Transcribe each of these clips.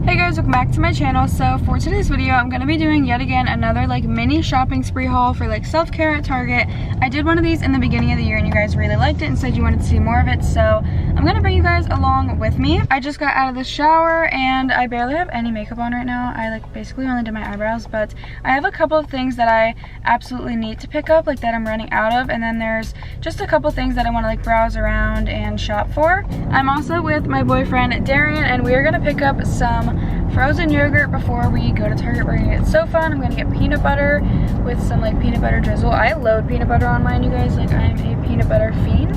Hey guys, welcome back to my channel. So for today's video, I'm going to be doing yet again another like mini shopping spree haul for like self-care at Target. I did one of these in the beginning of the year and you guys really liked it and said you wanted to see more of it, so I'm going to bring you guys along with me. I just got out of the shower and I barely have any makeup on right now. I like basically only did my eyebrows, but I have a couple of things that I absolutely need to pick up, like that I'm running out of, and then there's just a couple things that I want to like browse around and shop for. I'm also with my boyfriend Darian and we are going to pick up some frozen yogurt before we go to Target. We're gonna get so fun. I'm gonna get peanut butter with some like peanut butter drizzle. I load peanut butter on mine, you guys. Like, I'm a peanut butter fiend.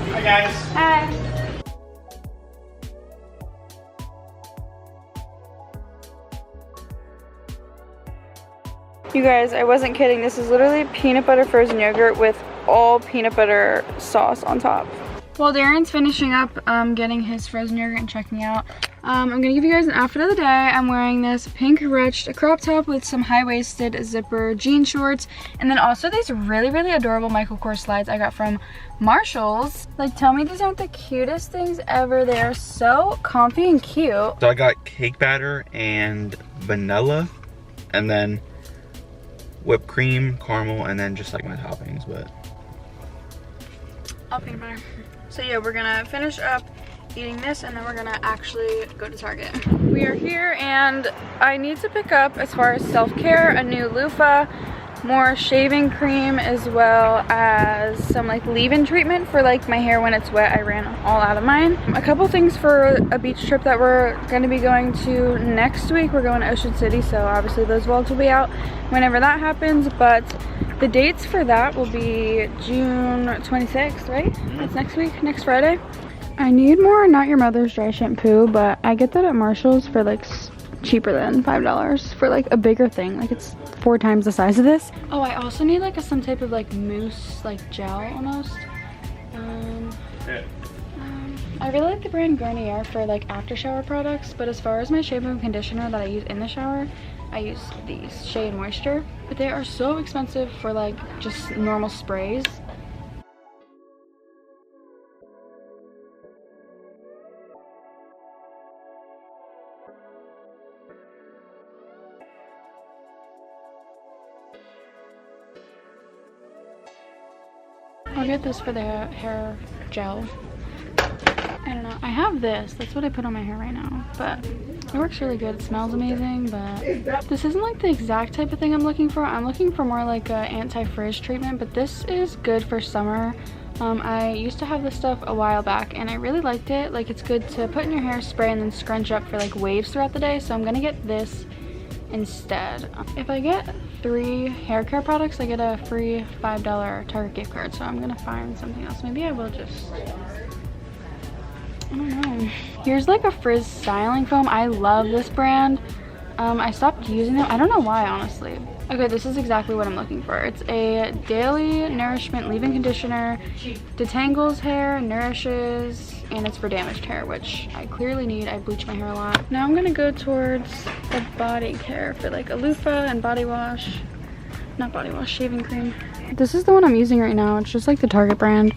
Hi guys. Hi. You guys, I wasn't kidding. This is literally peanut butter frozen yogurt with all peanut butter sauce on top. While Darren's finishing up getting his frozen yogurt and checking out, I'm gonna give you guys an outfit of the day. I'm wearing this pink ruched crop top with some high-waisted zipper jean shorts, and then also these really adorable Michael Kors slides I got from Marshall's. Like, tell me these aren't the cutest things ever. They are so comfy and cute. So I got cake batter and vanilla, and then whipped cream, caramel, and then just like my toppings, but all peanut butter. So yeah, we're gonna finish up eating this and then we're gonna actually go to Target. We are here and I need to pick up, as far as self-care, a new loofah, more shaving cream, as well as some like leave-in treatment for like my hair when it's wet. I ran all out of mine. A couple things for a beach trip that we're gonna be going to next week. We're going to Ocean City, so obviously those vlogs will be out whenever that happens, but the dates for that will be June 26th, right? That's next week, next Friday. I need more Not Your Mother's dry shampoo, but I get that at Marshall's for like cheaper than $5 for like a bigger thing. Like, it's 4 times the size of this. Oh, I also need like some type of like mousse, like gel almost. I really like the brand Garnier for like after shower products, but as far as my shampoo and conditioner that I use in the shower, I use these Shea and Moisture, but they are so expensive for like just normal sprays. I'll get this for the hair gel. I don't know. I have this. That's what I put on my hair right now. But it works really good. It smells amazing, but this isn't like the exact type of thing I'm looking for. I'm looking for more like a anti-frizz treatment, but this is good for summer. I used to have this stuff a while back and I really liked it. Like, it's good to put in your hair, spray, and then scrunch up for like waves throughout the day. So I'm gonna get this instead. If I get 3 hair care products, I get a free $5 Target gift card. So I'm gonna find something else. Maybe I will just, I don't know. Here's like a frizz styling foam. I love this brand. I stopped using them. I don't know why, honestly. Okay, this is exactly what I'm looking for. It's a daily nourishment leave-in conditioner, detangles hair, nourishes, and it's for damaged hair, which I clearly need. I bleach my hair a lot. Now I'm gonna go towards the body care for like a loofah and body wash. Not body wash, shaving cream. This is the one I'm using right now. It's just like the Target brand.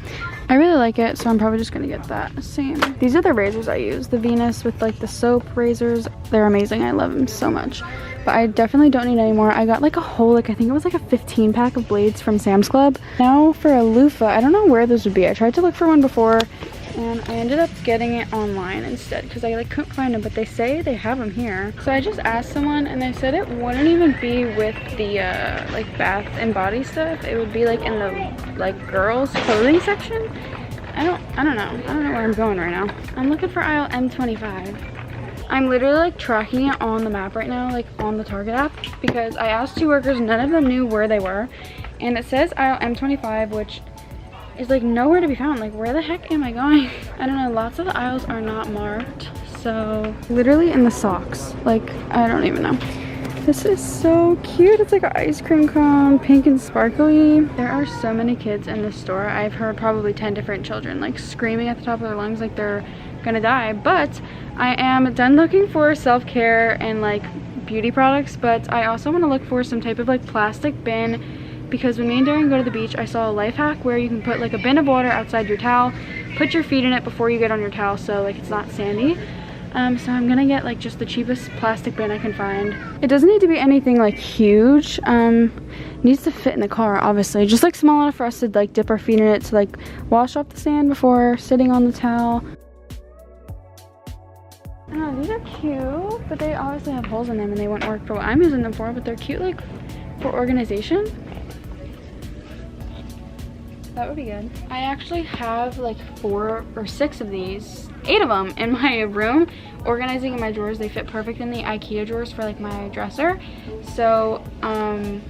I really like it, so I'm probably just gonna get that. Same. These are the razors I use. The Venus with like the soap razors. They're amazing. I love them so much. But I definitely don't need any more. I got like a whole, like, I think it was like a 15 pack of blades from Sam's Club. Now for a loofah, I don't know where those would be. I tried to look for one before and I ended up getting it online instead because I like couldn't find them, but they say they have them here. So I just asked someone and they said it wouldn't even be with the like bath and body stuff. It would be like in the like girls clothing section. I don't know where I'm going right now. I'm looking for aisle M25. I'm literally like tracking it on the map right now, like on the Target app, because I asked 2 workers, none of them knew where they were, and it says aisle M25, which is like nowhere to be found. Like, where the heck am I going? I don't know. Lots of the aisles are not marked, so literally in the socks. Like, I don't even know. This is so cute. It's like an ice cream cone, pink and sparkly. There are so many kids in this store. I've heard probably 10 different children like screaming at the top of their lungs like they're gonna die. But I am done looking for self-care and like beauty products, but I also want to look for some type of like plastic bin, because when me and Darren go to the beach, I saw a life hack where you can put like a bin of water outside your towel, put your feet in it before you get on your towel so like it's not sandy. So I'm gonna get like just the cheapest plastic bin I can find. It doesn't need to be anything like huge. It needs to fit in the car, obviously. Just like small enough for us to like dip our feet in it to like wash off the sand before sitting on the towel. I don't know, these are cute, but they obviously have holes in them and they won't work for what I'm using them for, but they're cute like for organization. That would be good. I actually have like 4 or 6 of these, 8 of them in my room, organizing in my drawers. They fit perfect in the IKEA drawers for like my dresser. So I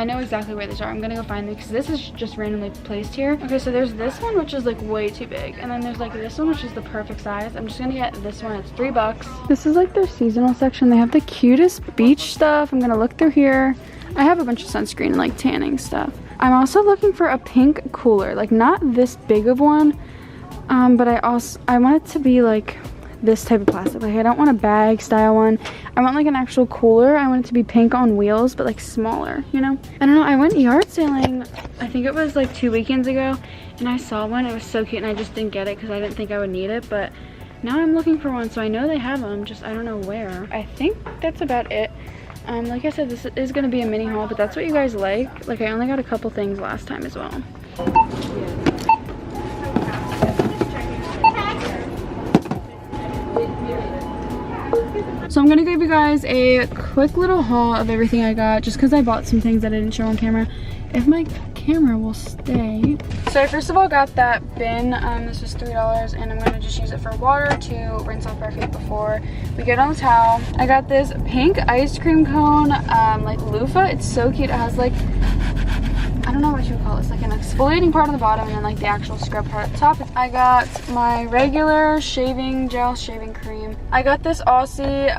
know exactly where these are. I'm gonna go find them because this is just randomly placed here. Okay, so there's this one which is like way too big, and then there's like this one which is the perfect size. I'm just gonna get this one. It's $3. This is like their seasonal section. They have the cutest beach stuff. I'm gonna look through here. I have a bunch of sunscreen and like tanning stuff. I'm also looking for a pink cooler, like not this big of one, but I want it to be like this type of plastic. Like I don't want a bag style one. I want like an actual cooler. I want it to be pink on wheels, but like smaller, you know? I don't know, I went yard sailing, I think it was like 2 weekends ago, and I saw one. It was so cute, and I just didn't get it because I didn't think I would need it, but now I'm looking for one, so I know they have them, just I don't know where. I think that's about it. Like I said, this is gonna be a mini haul, but that's what you guys like. Like I only got a couple things last time as well. So I'm gonna give you guys a quick little haul of everything I got, just because I bought some things that I didn't show on camera. If my camera will stay. So I first of all got that bin. This was $3, and I'm gonna just use it for water to rinse off our feet before we get on the towel. I got this pink ice cream cone, like loofah. It's so cute. It has like, I don't know what you would call it. It's like an exfoliating part on the bottom and then like the actual scrub part at the top. I got my regular shaving gel, shaving cream. I got this Aussie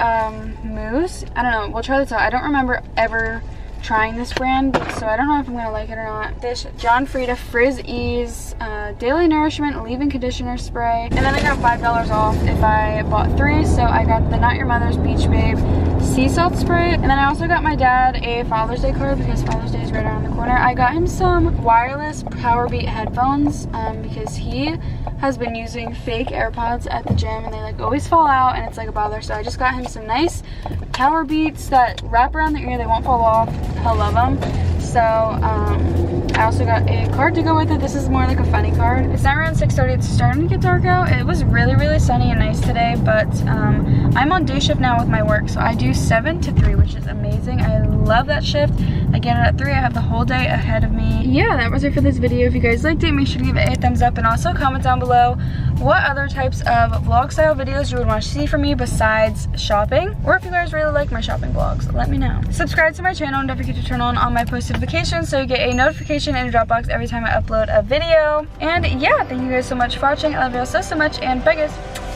mousse. I don't know, we'll try this out. I don't remember ever trying this brand, so I don't know if I'm gonna like it or not. This John Frieda Frizz Ease Daily Nourishment Leave-In Conditioner Spray, and then I got $5 off if I bought 3, so I got the Not Your Mother's Beach Babe Sea Salt Spray, and then I also got my dad a Father's Day card because Father's Day is right around the corner. I got him some wireless Powerbeat headphones because he has been using fake AirPods at the gym and they like always fall out and it's like a bother, so I just got him some nice Powerbeats that wrap around the ear. They won't fall off. I love them. So I also got a card to go with it. This is more like a funny card. It's now around 6:30. It's starting to get dark out. It was really sunny and nice today, but I'm on day shift now with my work, so I do 7 to 3, which is amazing. I love that shift. I get it at 3. I have the whole day ahead of me. Yeah, that was it for this video. If you guys liked it, make sure to give it a thumbs up and also comment down below what other types of vlog style videos you would want to see from me besides shopping, or if you guys really like my shopping vlogs, let me know. Subscribe to my channel and don't forget to turn on all my post notifications so you get a notification in your Dropbox every time I upload a video. And yeah, thank you guys so much for watching. I love you all so much, and bye guys.